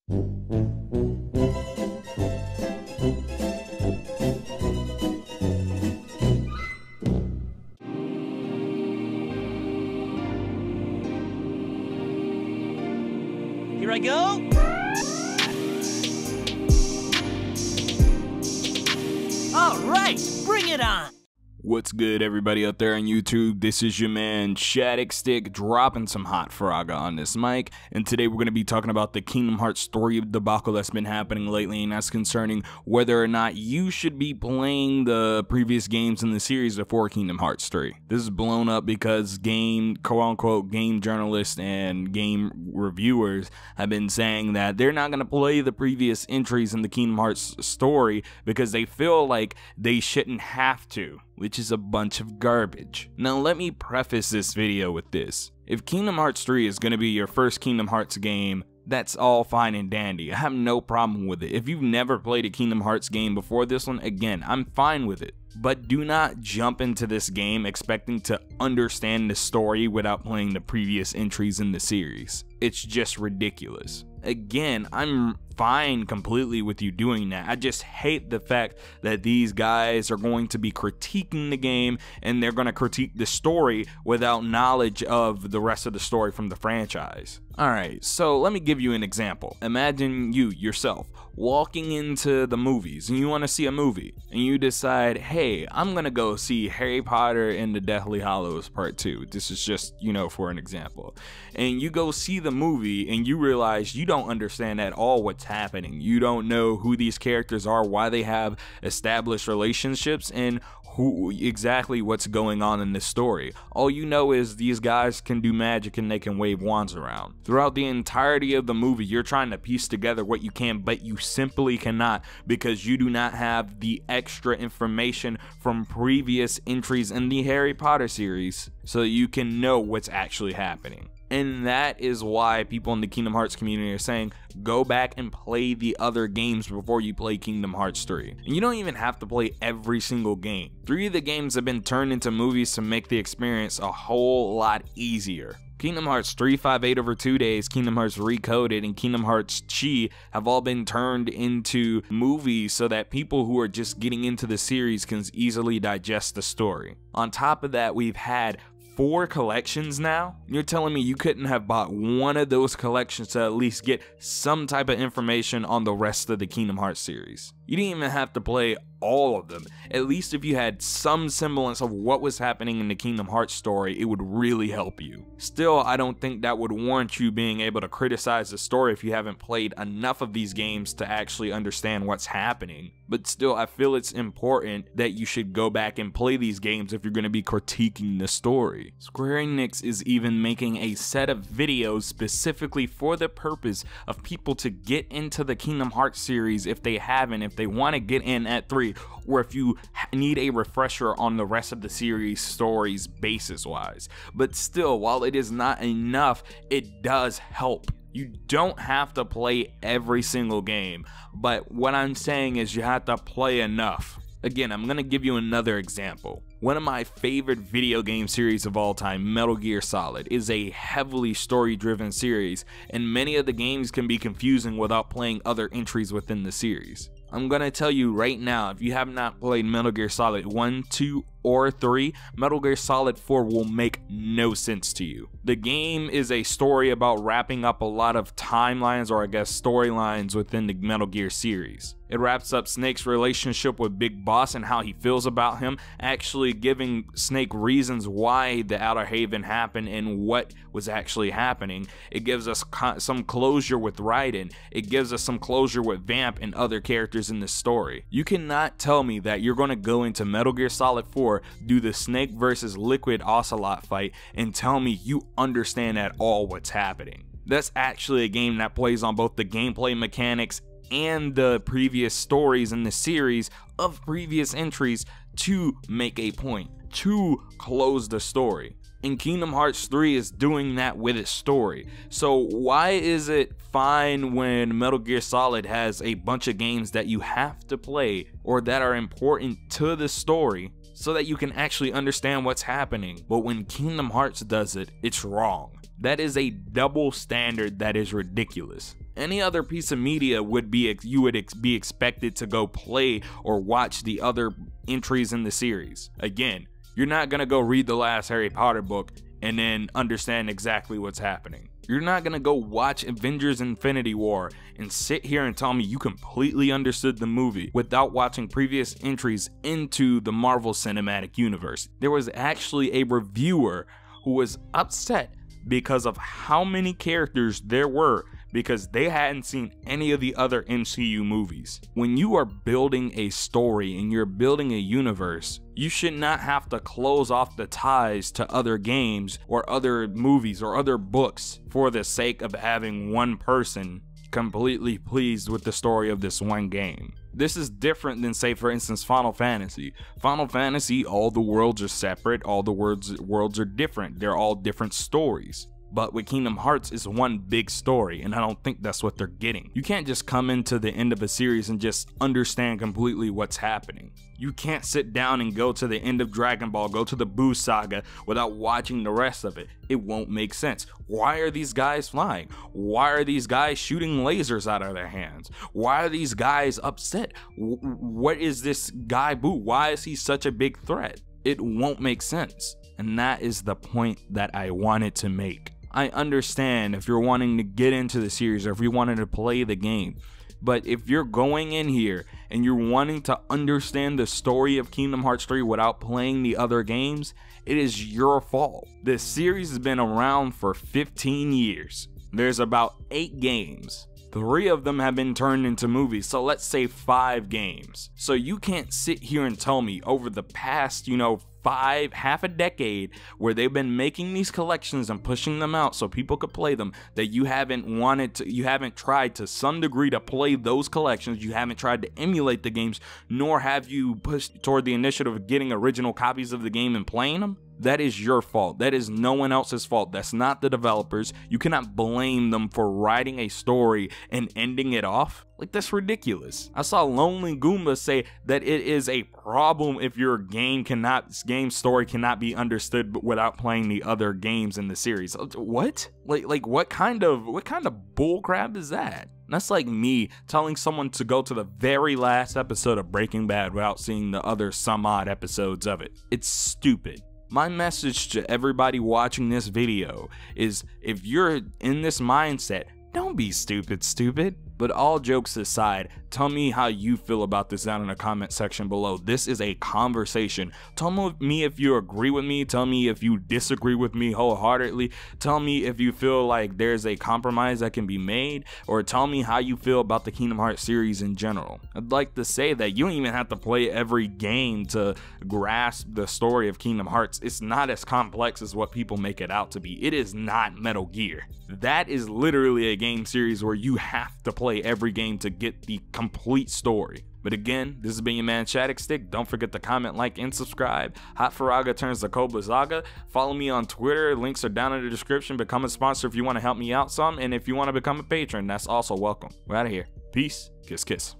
Here I go. All right, bring it on. What's good, everybody out there on YouTube? This is your man Shadicstick dropping some hot frogga on this mic, and today we're going to be talking about the Kingdom Hearts story debacle that's been happening lately, and that's concerning whether or not you should be playing the previous games in the series before Kingdom Hearts 3. This is blown up because quote-unquote game journalists and game reviewers have been saying that they're not going to play the previous entries in the Kingdom Hearts story because they feel like they shouldn't have to, which is a bunch of garbage. Now let me preface this video with this. If Kingdom Hearts 3 is going to be your first Kingdom Hearts game, that's all fine and dandy. I have no problem with it. If you've never played a Kingdom Hearts game before this one, again, I'm fine with it. But do not jump into this game expecting to understand the story without playing the previous entries in the series. It's just ridiculous. Again, I'm fine completely with you doing that. I just hate the fact that these guys are going to be critiquing the game and they're going to critique the story without knowledge of the rest of the story from the franchise. Alright, so let me give you an example. Imagine you, yourself, walking into the movies and you want to see a movie and you decide, hey, I'm going to go see Harry Potter and the Deathly Hallows Part 2. This is just, for an example. And you go see the movie and you realize you don't understand at all what's happening. You don't know who these characters are, why they have established relationships, and who exactly what's going on in this story. All you know is these guys can do magic and they can wave wands around. Throughout the entirety of the movie, you're trying to piece together what you can, but you simply cannot because you do not have the extra information from previous entries in the Harry Potter series so that you can know what's actually happening. And that is why people in the Kingdom Hearts community are saying, go back and play the other games before you play Kingdom Hearts 3. And you don't even have to play every single game. 3 of the games have been turned into movies to make the experience a whole lot easier. Kingdom Hearts 3, 5, 8 over 2 days, Kingdom Hearts Recoded, and Kingdom Hearts Chi have all been turned into movies so that people who are just getting into the series can easily digest the story. On top of that, we've had 4 collections now. You're telling me you couldn't have bought one of those collections to at least get some type of information on the rest of the Kingdom Hearts series? You didn't even have to play all of them. At least if you had some semblance of what was happening in the Kingdom Hearts story, it would really help you. Still, I don't think that would warrant you being able to criticize the story if you haven't played enough of these games to actually understand what's happening. But still, I feel it's important that you should go back and play these games if you're going to be critiquing the story. Square Enix is even making a set of videos specifically for the purpose of people to get into the Kingdom Hearts series if they haven't, if they want to get in at 3, or if you need a refresher on the rest of the series stories basis wise. But still, while it is not enough, it does help. You don't have to play every single game, but what I'm saying is you have to play enough. Again, I'm going to give you another example. One of my favorite video game series of all time, Metal Gear Solid, is a heavily story-driven series, and many of the games can be confusing without playing other entries within the series. I'm going to tell you right now, if you have not played Metal Gear Solid 1, 2, or 3, Metal Gear Solid 4 will make no sense to you. The game is a story about wrapping up a lot of timelines, or I guess storylines, within the Metal Gear series. It wraps up Snake's relationship with Big Boss and how he feels about him, actually giving Snake reasons why the Outer Haven happened and what was actually happening. It gives us some closure with Raiden. It gives us some closure with Vamp and other characters in the story. You cannot tell me that you're going to go into Metal Gear Solid 4, do the Snake versus Liquid Ocelot fight, and tell me you understand at all what's happening. That's actually a game that plays on both the gameplay mechanics and the previous stories in the series of previous entries to make a point, to close the story. And Kingdom Hearts 3 is doing that with its story. So why is it fine when Metal Gear Solid has a bunch of games that you have to play or that are important to the story so that you can actually understand what's happening, but when Kingdom Hearts does it, it's wrong? That is a double standard that is ridiculous. Any other piece of media would be be expected to go play or watch the other entries in the series. Again, you're not gonna go read the last Harry Potter book and then understand exactly what's happening. You're not gonna go watch Avengers Infinity War and sit here and tell me you completely understood the movie without watching previous entries into the Marvel Cinematic Universe. There was actually a reviewer who was upset because of how many characters there were because they hadn't seen any of the other MCU movies. When you are building a story and you're building a universe, you should not have to close off the ties to other games or other movies or other books for the sake of having one person completely pleased with the story of this one game. This is different than, say, for instance, Final Fantasy. Final Fantasy, all the worlds are separate, all the worlds are different, they're all different stories. But with Kingdom Hearts, it's one big story, and I don't think that's what they're getting. You can't just come into the end of a series and just understand completely what's happening. You can't sit down and go to the end of Dragon Ball, go to the Buu Saga without watching the rest of it. It won't make sense. Why are these guys flying? Why are these guys shooting lasers out of their hands? Why are these guys upset? What is this guy Buu? Why is he such a big threat? It won't make sense. And that is the point that I wanted to make. I understand if you're wanting to get into the series or if you wanted to play the game, but if you're going in here and you're wanting to understand the story of Kingdom Hearts 3 without playing the other games, it is your fault. This series has been around for 15 years. There's about 8 games. 3 of them have been turned into movies, so let's say 5 games. So you can't sit here and tell me over the past, half a decade where they've been making these collections and pushing them out so people could play them, that you haven't tried to some degree to play those collections, you haven't tried to emulate the games, nor have you pushed toward the initiative of getting original copies of the game and playing them. That is your fault. That is no one else's fault. That's not the developers. You cannot blame them for writing a story and ending it off. Like, that's ridiculous. I saw Lonely Goomba say that it is a problem if your game story cannot be understood without playing the other games in the series. What? Like what kind of bullcrap is that? That's like me telling someone to go to the very last episode of Breaking Bad without seeing the other some odd episodes of it. It's stupid. My message to everybody watching this video is, if you're in this mindset, don't be stupid. But all jokes aside, tell me how you feel about this down in the comment section below. This is a conversation. Tell me if you agree with me. Tell me if you disagree with me wholeheartedly. Tell me if you feel like there's a compromise that can be made, or tell me how you feel about the Kingdom Hearts series in general. I'd like to say that you don't even have to play every game to grasp the story of Kingdom Hearts. It's not as complex as what people make it out to be. It is not Metal Gear. That is literally a game series where you have to play every game to get the complete story. But again, this has been your man Shadicstick. Don't forget to comment, like, and subscribe. Hot Faraga turns to Cobra Zaga. Follow me on Twitter. Links are down in the description. Become a sponsor if you want to help me out some. And if you want to become a patron, that's also welcome. We're out of here. Peace. Kiss, kiss.